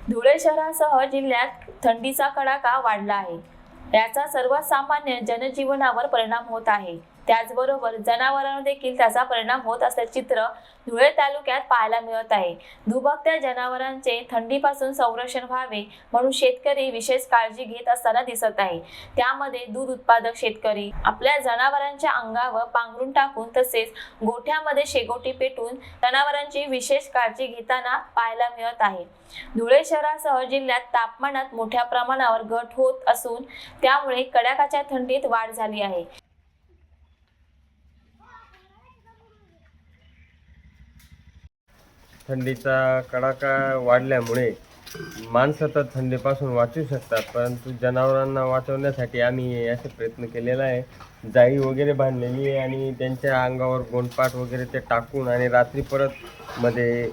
धुळे शहरासह जिल्ह्यात थंडीचा कडाका वाढला आहे। याचा सर्वसामान्य जनजीवनावर परिणाम होत आहे। त्याचबरोबर जनावरांवर देखील त्याचा परिणाम होत असल्याचे चित्र धुळे तालुक्यात पाहायला मिळत आहे। दुभत्या जनावरांचे थंडीपासून संरक्षण व्हावे म्हणून शेतकरी विशेष काळजी घेत असताना दिसत आहे। त्यामध्ये दूध उत्पादक शेतकरी आपल्या जनावरांच्या अंगावर पांघरून टाकून तसेच गोठ्यामध्ये शेकोटी पेटून जनावरांची विशेष काळजी घेताना पाहायला मिळत आहे। धुळे शहरासह जिल्ह्यात तापमानात मोठ्या प्रमाणावर घट होत असून त्यामुळे कडाक्याच्या थंडीत वाढ झाली आहे। थंडीचा कडाका वाढल्यामुळे माणसं तर थंडीपासून वाचू शकतात, परंतु जनावरांना वाचवण्यासाठी आम्ही असे प्रयत्न केलेला आहे। जाळी वगैरे बांधलेली आहे आणि त्यांच्या अंगावर गोंडपाट वगैरे ते टाकून आणि रात्री परत मध्ये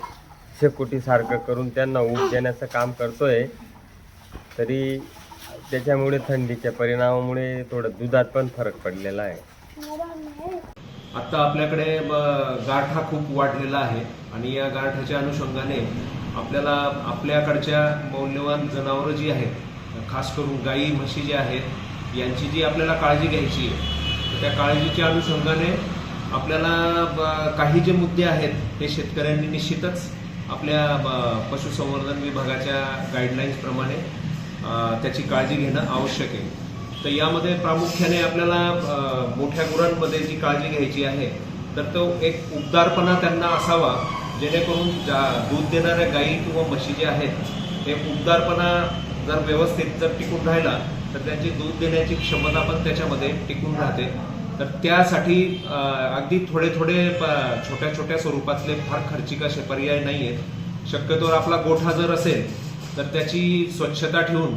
शेकोटीसारखं करून त्यांना ऊब देण्याचं काम करतोय। तरी त्याच्यामुळे थंडीच्या परिणामामुळे थोडं दुधात पण फरक पडलेला आहे। आता आपल्याकडे गारठा खूप वाढलेला आहे आणि या गारठ्याच्या अनुषंगाने आपल्याला आपल्याकडच्या मौल्यवान जनावरं जी आहेत, खास करून गाई म्हशी जे आहेत, यांची जी आपल्याला काळजी घ्यायची आहे, तर त्या काळजीच्या अनुषंगाने आपल्याला काही जे मुद्दे आहेत ते शेतकऱ्यांनी निश्चितच आपल्या पशुसंवर्धन विभागाच्या गाईडलाईन्सप्रमाणे त्याची काळजी घेणं आवश्यक आहे। तर यामध्ये प्रामुख्याने आपल्याला मोठ्या गुरांमध्ये जी काळजी घ्यायची आहे तर तो एक उबदारपणा त्यांना असावा, जेणेकरून दूध देणाऱ्या गायी किंवा म्हशी जे आहेत ते उबदारपणा जर व्यवस्थित जर टिकून राहिला तर त्यांची दूध देण्याची क्षमता पण त्याच्यामध्ये टिकून राहते। तर त्यासाठी अगदी थोडे छोट्या छोट्या स्वरूपातले फार खर्चिक असे पर्याय नाही आहेत। शक्यतोवर आपला गोठा जर असेल तर त्याची स्वच्छता ठेवून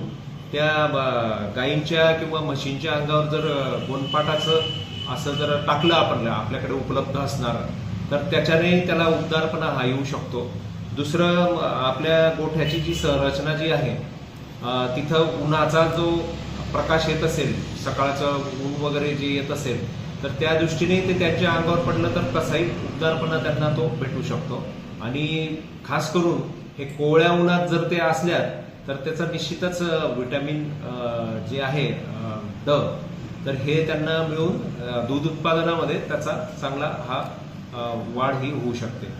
त्या गायींच्या किंवा म्हशींच्या अंगावर जर गोंडपाटाचं असं जर टाकलं आपण आपल्याकडे उपलब्ध असणार तर त्याच्याने त्याला उबदारपणा हा येऊ शकतो। दुसरं, आपल्या गोठ्याची जी संरचना जी आहे तिथं उन्हाचा जो प्रकाश येत असेल, सकाळचं ऊन वगैरे जे येत असेल तर त्या दृष्टीने ते त्यांच्या अंगावर पडलं तर कसाही उबदारपणा त्यांना तो भेटू शकतो। आणि खास करून हे कोवळ्या उन्हात जर ते असल्या तर त्याचं निश्चितच विटॅमिन जे आहे ड, तर हे त्यांना मिळून दूध उत्पादनामध्ये त्याचा चांगला हा वाढ ही होऊ शकते।